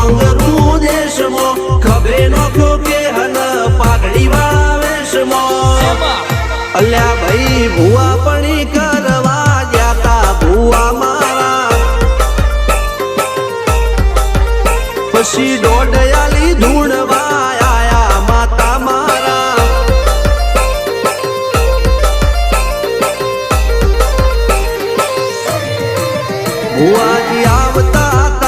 ડોંગરું દેશમાં ખભે નોખ્યો કે હન પાઘડી વાળા વેશમાં અલ્યા ભાઈ ભૂવા પણી કરવા જાતા ભૂવા મારા પછી દોઢયાલી ધૂણવા આયા માતા મારા ભૂવાજી આવતા